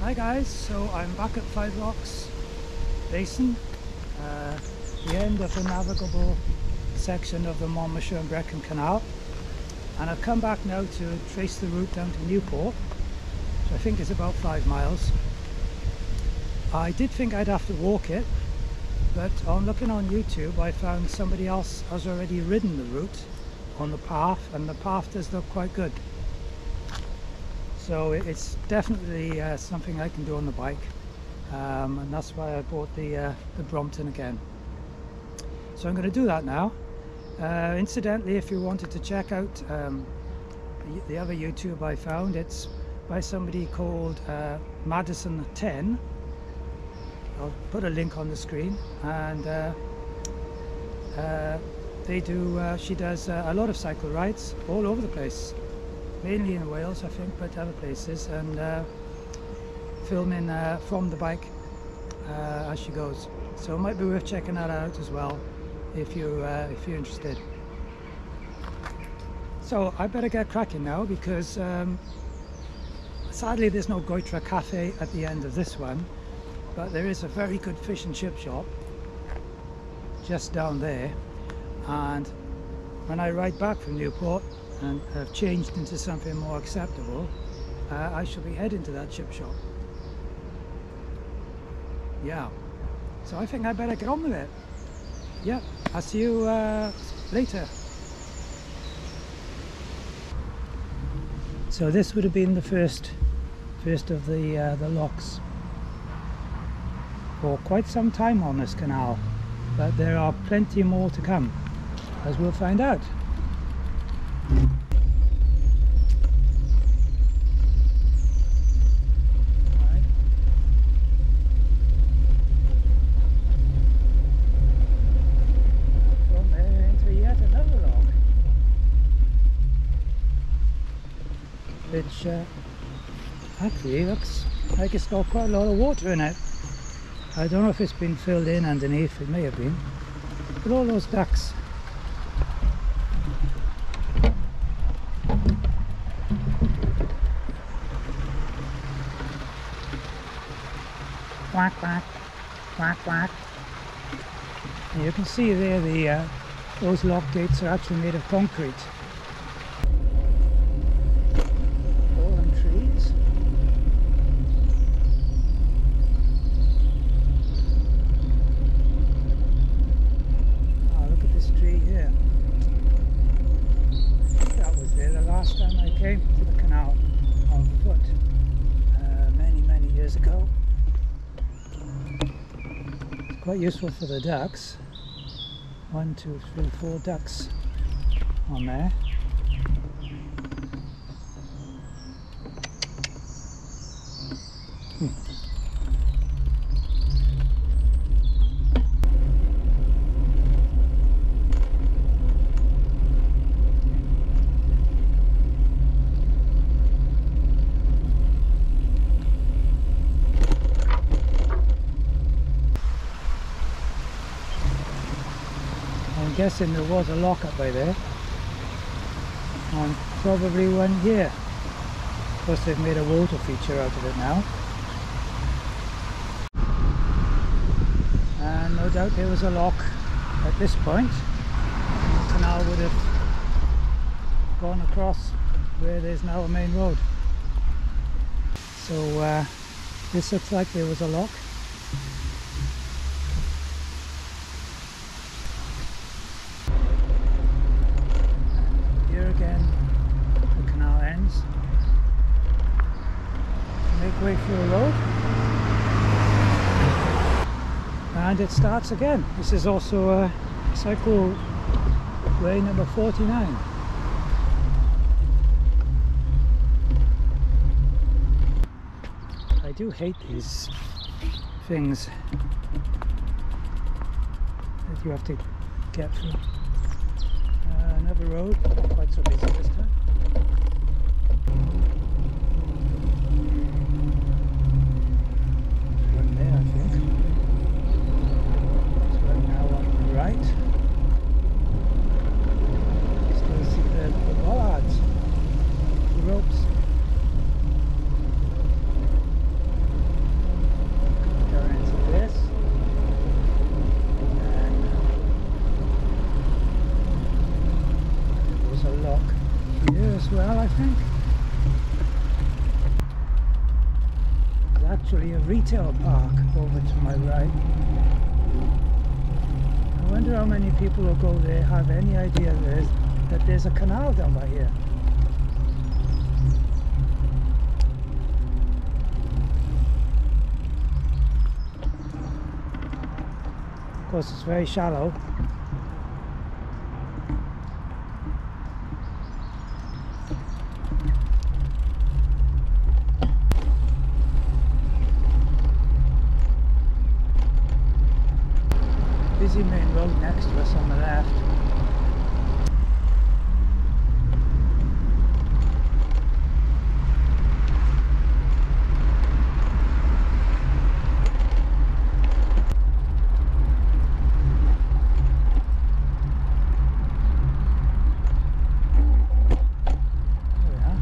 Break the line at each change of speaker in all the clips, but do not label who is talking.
Hi guys, so I'm back at Five Rocks Basin, the end of the navigable section of the Mon and Brec Canal, and I've come back now to trace the route down to Newport, which I think is about 5 miles. I did think I'd have to walk it, but on looking on YouTube I found somebody else has already ridden the route on the path, and the path does look quite good. So it's definitely something I can do on the bike, and that's why I bought the Brompton again. So I'm going to do that now. Incidentally, if you wanted to check out the other YouTube I found, it's by somebody called Madison 10. I'll put a link on the screen, and she does a lot of cycle rides all over the place. Mainly in Wales, I think, but other places, and filming from the bike as she goes. So it might be worth checking that out as well if you're interested. So I better get cracking now, because sadly there's no Goitra cafe at the end of this one, but there is a very good fish and chip shop just down there, and when I ride back from Newport and have changed into something more acceptable, I shall be heading to that chip shop. Yeah, so I think I better get on with it. Yeah, I'll see you later. So this would have been the first of the locks for quite some time on this canal, but there are plenty more to come, as we'll find out. Which actually looks like it's got quite a lot of water in it. I don't know if it's been filled in underneath, it may have been. But all those ducks. Quack, quack, quack, quack. And you can see there those lock gates are actually made of concrete. Came to the canal on foot many years ago. It's quite useful for the ducks. 1, 2, 3, 4 ducks on there. I'm guessing there was a lock up by there, and probably one here. Of course they've made a water feature out of it now, and no doubt there was a lock at this point. The canal would have gone across where there's now a main road. So this looks like there was a lock. Again, the canal ends. Make way for a road, and it starts again. This is also a cycle way number 49. I do hate these things that you have to get through. Another road, not quite so busy this time. There's one there, I think. There's one now on the right. Still see the bollards, the ropes. well, I think. There's actually a retail park over to my right. I wonder how many people who go there have any idea that there's a canal down by here. Of course, it's very shallow. Busy main road next to us on the left. There we are.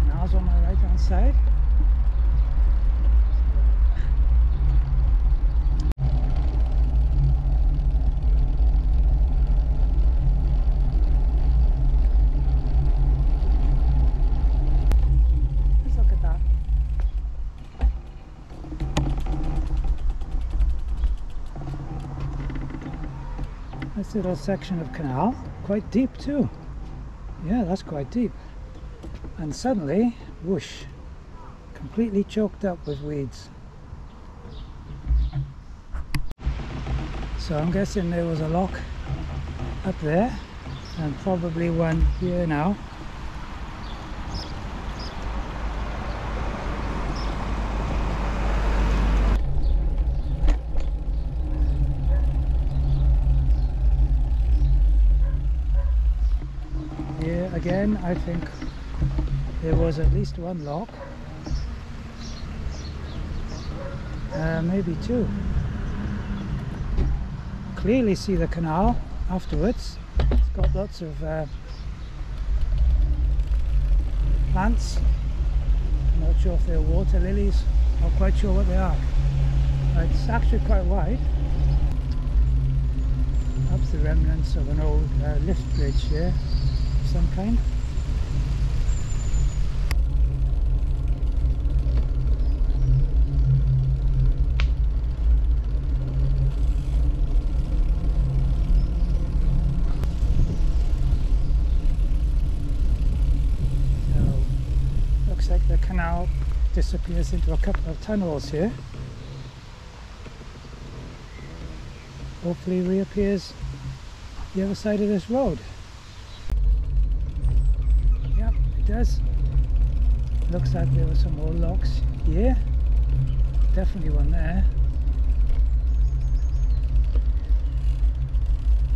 Canal's on my right hand side. This little section of canal, quite deep too. Yeah, that's quite deep. And suddenly, whoosh, completely choked up with weeds. So I'm guessing there was a lock up there and probably one here now. Again, I think there was at least one lock, maybe two. Clearly see the canal afterwards. It's got lots of plants. I'm not sure if they're water lilies, not quite sure what they are. It's actually quite wide. That's the remnants of an old lift bridge here. Some kind. So, looks like the canal disappears into a couple of tunnels here. Hopefully reappears the other side of this road. Does. Looks like there were some old locks here. Definitely one there.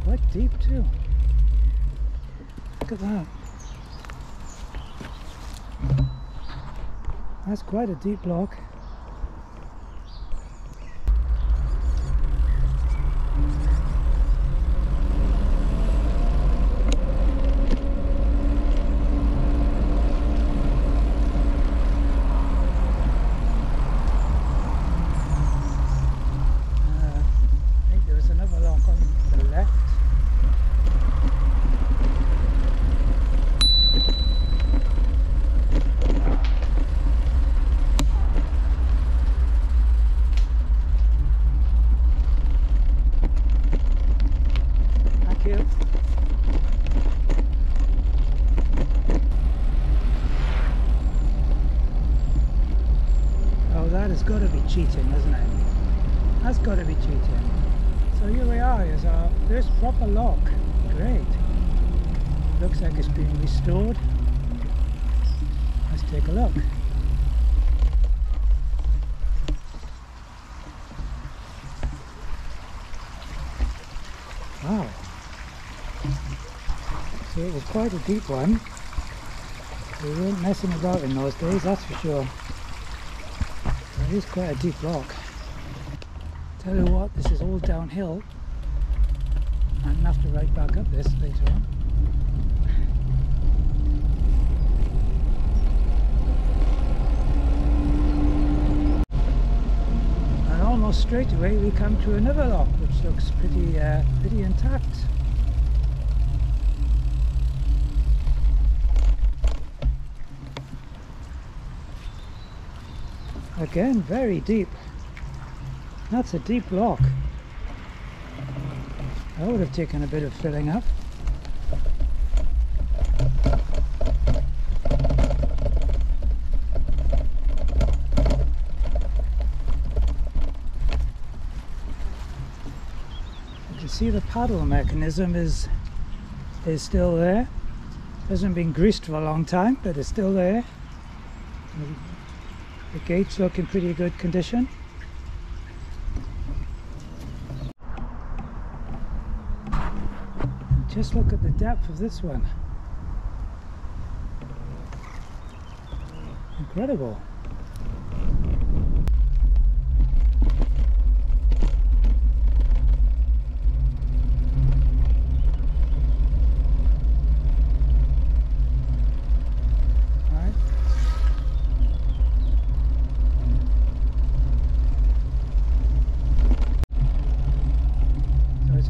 Quite deep too. Look at that. That's quite a deep lock. Got to be cheating, isn't it? That's got to be cheating. So here we are, is our first proper lock. Great. Looks like it's been restored. Let's take a look. Wow. So it was quite a deep one. We weren't messing about in those days, that's for sure. It is quite a deep lock. Tell you what, this is all downhill. I'm going to have to ride back up this later on. And almost straight away we come to another lock which looks pretty intact. Again, very deep. That's a deep lock. That would have taken a bit of filling up. You can see the paddle mechanism is still there. Hasn't been greased for a long time, but it's still there. The gates look in pretty good condition. And just look at the depth of this one. Incredible.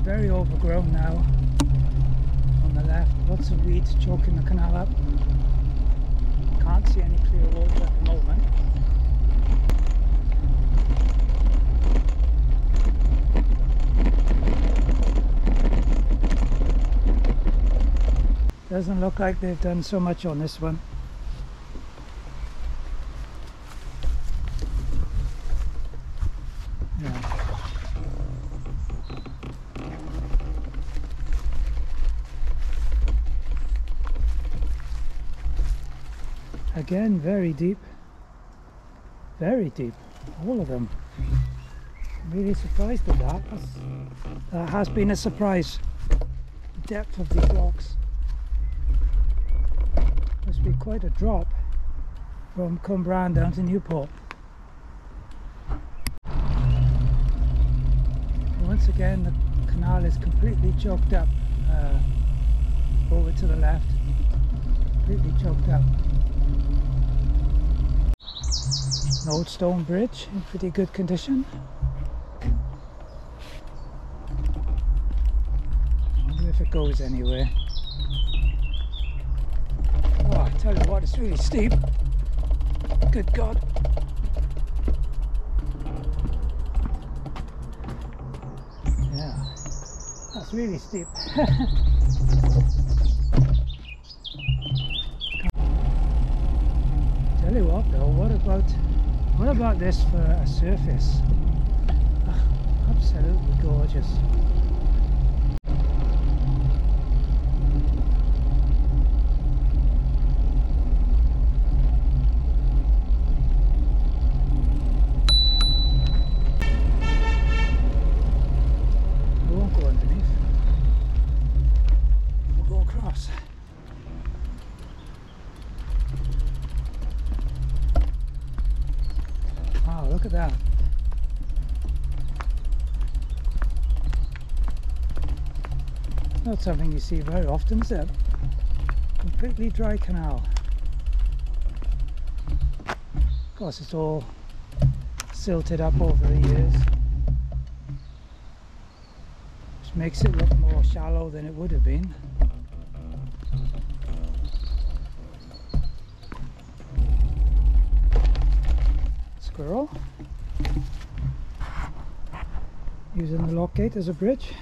Very overgrown now on the left, lots of weeds choking the canal up. Can't see any clear water at the moment. Doesn't look like they've done so much on this one. Again, very deep, all of them. I'm really surprised at that. That has been a surprise, the depth of these rocks. Must be quite a drop from Cwmbran down to Newport. Once again, the canal is completely choked up over to the left, completely choked up. An old stone bridge in pretty good condition. I wonder if it goes anywhere. Oh, I tell you what, it's really steep. Good God. Yeah, that's really steep. Tell you what though, what about this for a surface? Oh, absolutely gorgeous. We won't go underneath. We'll go across. Wow, look at that. Not something you see very often, is it? Completely dry canal. Of course, it's all silted up over the years, which makes it look more shallow than it would have been. Squirrel. Using the lock gate as a bridge.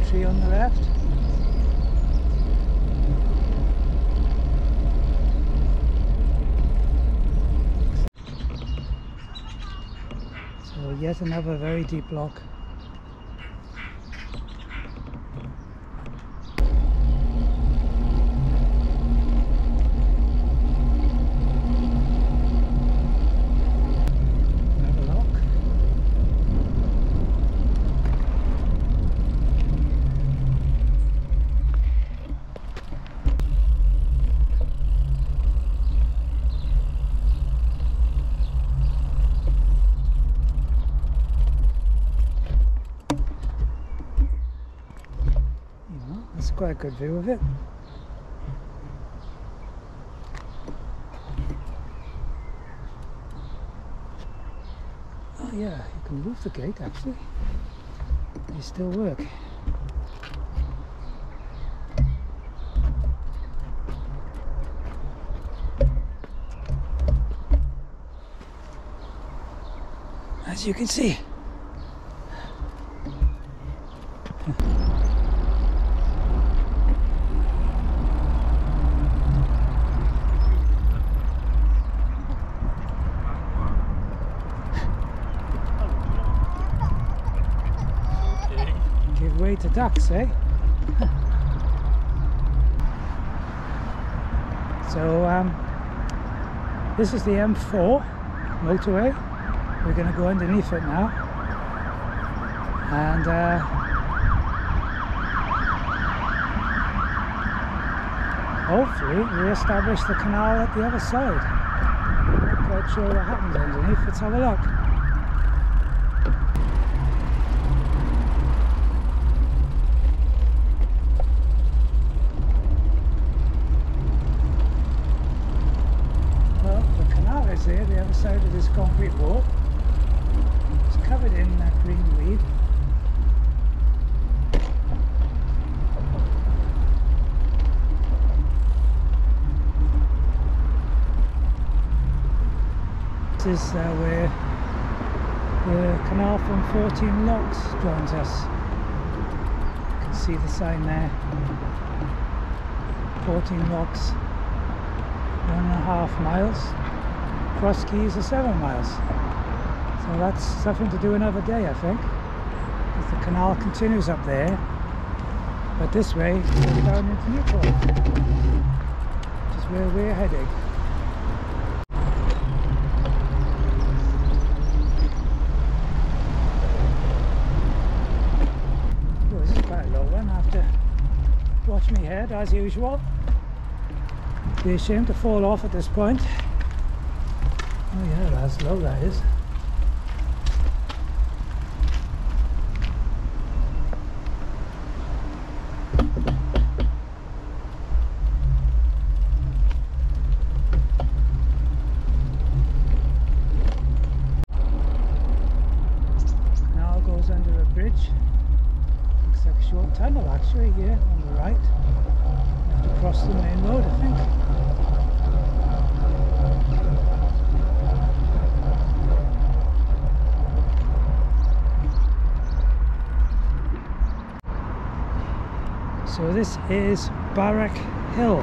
Tree on the left. So yet another very deep lock. quite a good view of it. Oh yeah, you can move the gate actually. They still work. As you can see. Give way to ducks, eh? So this is the M4 motorway. We're going to go underneath it now, and hopefully re-establish the canal at the other side. I'm not quite sure what happens underneath. Let's have a look. Well, the canal is there, the other side of this concrete wall. Covered in green weed. This is where the canal from 14 Locks joins us. You can see the sign there. 14 Locks, 1.5 miles. Cross Keys are 7 miles. So that's something to do another day, I think, because the canal continues up there, but this way it goes down into Newport, which is where we're heading. Oh, this is quite a low one. I have to watch my head as usual. Be ashamed to fall off at this point. Oh yeah, that's low, that is. Under a bridge. Looks like a short tunnel actually here on the right. You have to cross the main road, I think. So this is Barrack Hill.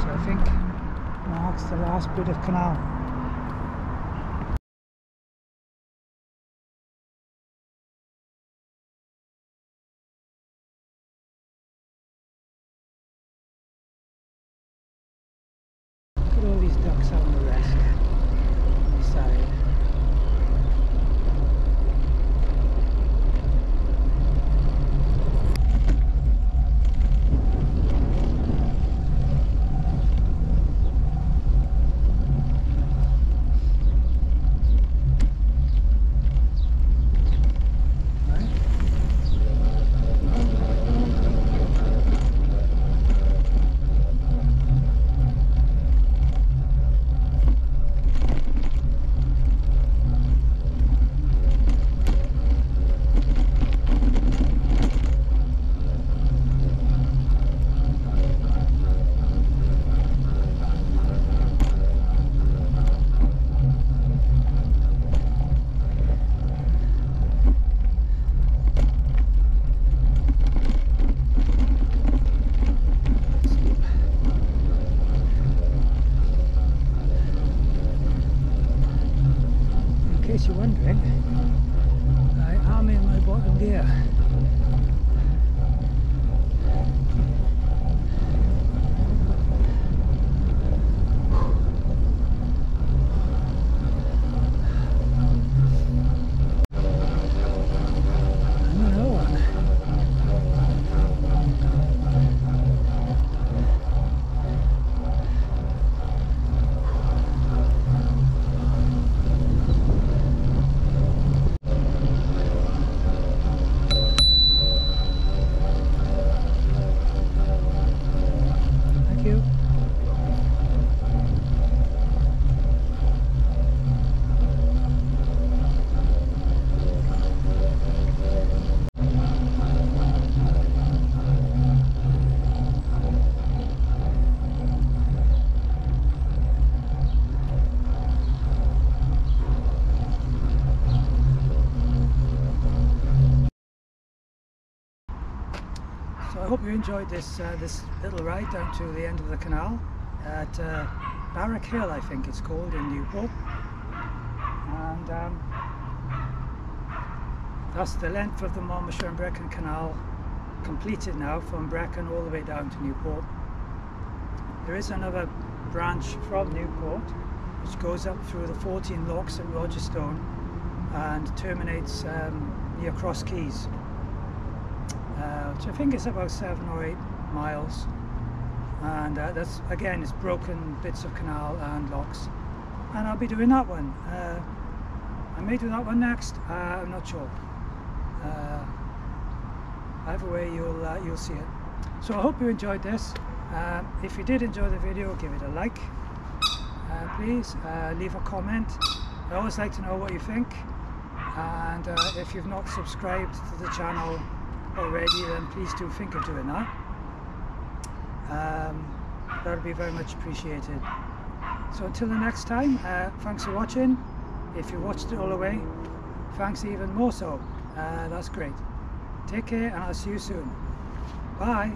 So I think marks the last bit of canal. All these ducks out on the rest side. In case you're wondering, I am in my bottom gear. So I hope you enjoyed this this little ride down to the end of the canal at Barrack Hill, I think it's called, in Newport. And that's the length of the Mon and Brec Canal completed now, from Brecon all the way down to Newport. There is another branch from Newport which goes up through the 14 locks at Rogerstone and terminates near Cross Keys, which I think is about 7 or 8 miles, and that's, again, it's broken bits of canal and locks, and I'll be doing that one. I may do that one next, I'm not sure. Either way, you'll see it. So I hope you enjoyed this. If you did enjoy the video, give it a like. Please leave a comment. I always like to know what you think, and if you've not subscribed to the channel already, then please do think of doing that. That would be very much appreciated. So until the next time, thanks for watching. If you watched it all the way, thanks even more so. That's great. Take care, and I'll see you soon. Bye.